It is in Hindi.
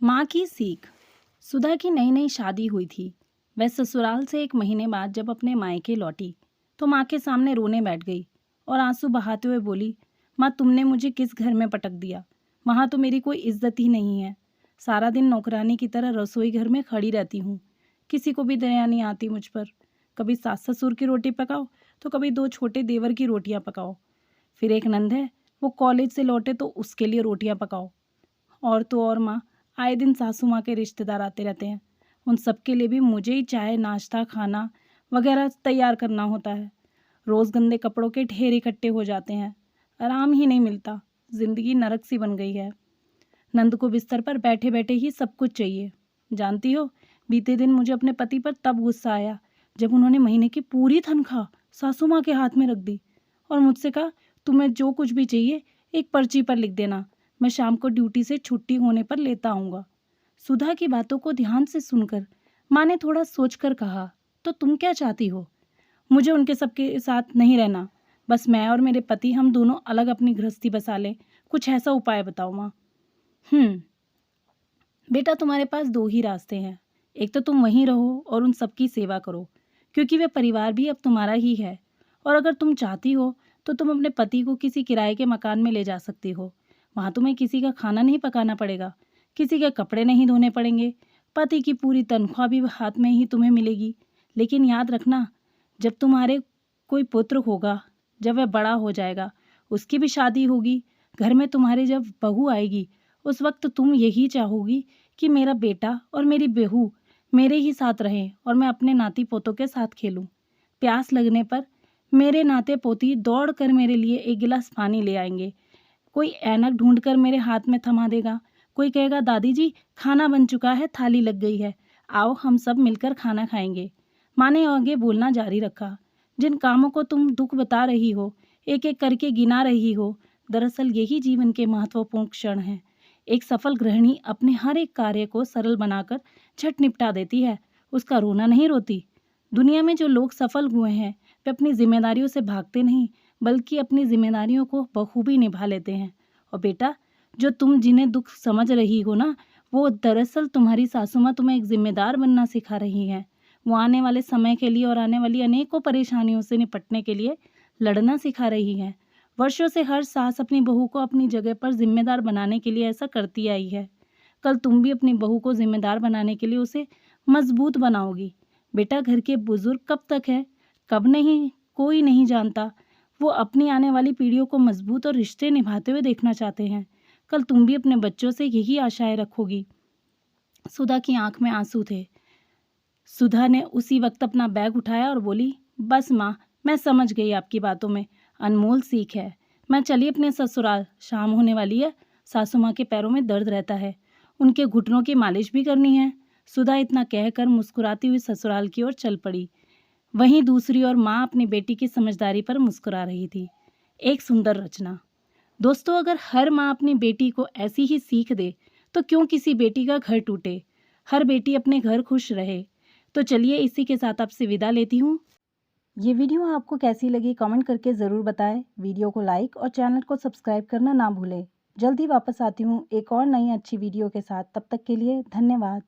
माँ की सीख। सुधा की नई नई शादी हुई थी। वह ससुराल से 1 महीने बाद जब अपने मायके लौटी तो माँ के सामने रोने बैठ गई और आंसू बहाते हुए बोली, माँ तुमने मुझे किस घर में पटक दिया। वहाँ तो मेरी कोई इज्जत ही नहीं है। सारा दिन नौकरानी की तरह रसोई घर में खड़ी रहती हूँ। किसी को भी दया नहीं आती मुझ पर। कभी सास ससुर की रोटी पकाओ तो कभी 2 छोटे देवर की रोटियाँ पकाओ। फिर एक नंद है, वो कॉलेज से लौटे तो उसके लिए रोटियाँ पकाओ। और तो और माँ, आए दिन सासू माँ के रिश्तेदार आते रहते हैं। उन सब के लिए भी मुझे ही चाय नाश्ता खाना वगैरह तैयार करना होता है। रोज़ गंदे कपड़ों के ढेर इकट्ठे हो जाते हैं। आराम ही नहीं मिलता। ज़िंदगी नरक सी बन गई है। नंद को बिस्तर पर बैठे बैठे ही सब कुछ चाहिए। जानती हो, बीते दिन मुझे अपने पति पर तब गुस्सा आया जब उन्होंने महीने की पूरी तनख्वाह सासू माँ के हाथ में रख दी और मुझसे कहा, तुम्हें जो कुछ भी चाहिए एक पर्ची पर लिख देना, मैं शाम को ड्यूटी से छुट्टी होने पर लेता आऊँगा। सुधा की बातों को ध्यान से सुनकर माँ ने थोड़ा सोचकर कहा, तो तुम क्या चाहती हो? मुझे उनके सबके साथ नहीं रहना। बस मैं और मेरे पति हम दोनों अलग अपनी गृहस्थी बसा लें। कुछ ऐसा उपाय बताओ माँ। बेटा, तुम्हारे पास 2 ही रास्ते हैं। एक तो तुम वहीं रहो और उन सबकी सेवा करो, क्योंकि वे परिवार भी अब तुम्हारा ही है। और अगर तुम चाहती हो तो तुम अपने पति को किसी किराए के मकान में ले जा सकती हो। वहाँ तुम्हें किसी का खाना नहीं पकाना पड़ेगा, किसी के कपड़े नहीं धोने पड़ेंगे, पति की पूरी तनख्वाह भी हाथ में ही तुम्हें मिलेगी। लेकिन याद रखना, जब तुम्हारे कोई पुत्र होगा, जब वह बड़ा हो जाएगा, उसकी भी शादी होगी, घर में तुम्हारे जब बहू आएगी, उस वक्त तुम यही चाहोगी कि मेरा बेटा और मेरी बहू मेरे ही साथ रहें और मैं अपने नाती पोतों के साथ खेलूं। प्यास लगने पर मेरे नाते पोती दौड़ कर मेरे लिए एक गिलास पानी ले आएंगे। कोई ऐनक ढूंढकर मेरे हाथ में थमा देगा। कोई कहेगा, दादी जी खाना बन चुका है, थाली लग गई है, आओ हम सब मिलकर खाना खाएंगे। माँ ने आगे बोलना जारी रखा, जिन कामों को तुम दुख बता रही हो, एक एक करके गिना रही हो, दरअसल यही जीवन के महत्वपूर्ण क्षण हैं। एक सफल गृहिणी अपने हर एक कार्य को सरल बनाकर झट निपटा देती है, उसका रोना नहीं रोती। दुनिया में जो लोग सफल हुए हैं वे अपनी जिम्मेदारियों से भागते नहीं, बल्कि अपनी जिम्मेदारियों को बखूबी निभा लेते हैं। और बेटा, जो तुम जिन्हें दुख समझ रही हो ना, वो दरअसल तुम्हारी सासू माँ तुम्हें एक जिम्मेदार बनना सिखा रही हैं। वो आने वाले समय के लिए और आने वाली अनेकों परेशानियों से निपटने के लिए लड़ना सिखा रही हैं। वर्षों से हर सास अपनी बहू को अपनी जगह पर जिम्मेदार बनाने के लिए ऐसा करती आई है। कल तुम भी अपनी बहू को जिम्मेदार बनाने के लिए उसे मजबूत बनाओगी। बेटा, घर के बुजुर्ग कब तक है, कब नहीं, कोई नहीं जानता। वो अपनी आने वाली पीढ़ियों को मजबूत और रिश्ते निभाते हुए देखना चाहते हैं। कल तुम भी अपने बच्चों से यही आशाएं रखोगी। सुधा की आंख में आंसू थे। सुधा ने उसी वक्त अपना बैग उठाया और बोली, बस माँ, मैं समझ गई आपकी बातों में अनमोल सीख है। मैं चली अपने ससुराल, शाम होने वाली है। सासू माँ के पैरों में दर्द रहता है, उनके घुटनों की मालिश भी करनी है। सुधा इतना कहकर मुस्कुराती हुई ससुराल की ओर चल पड़ी। वहीं दूसरी ओर माँ अपनी बेटी की समझदारी पर मुस्कुरा रही थी। एक सुंदर रचना। दोस्तों, अगर हर माँ अपनी बेटी को ऐसी ही सीख दे तो क्यों किसी बेटी का घर टूटे। हर बेटी अपने घर खुश रहे। तो चलिए, इसी के साथ आपसे विदा लेती हूँ। ये वीडियो आपको कैसी लगी कमेंट करके ज़रूर बताएं। वीडियो को लाइक और चैनल को सब्सक्राइब करना ना भूलें। जल्दी वापस आती हूँ एक और नई अच्छी वीडियो के साथ। तब तक के लिए धन्यवाद।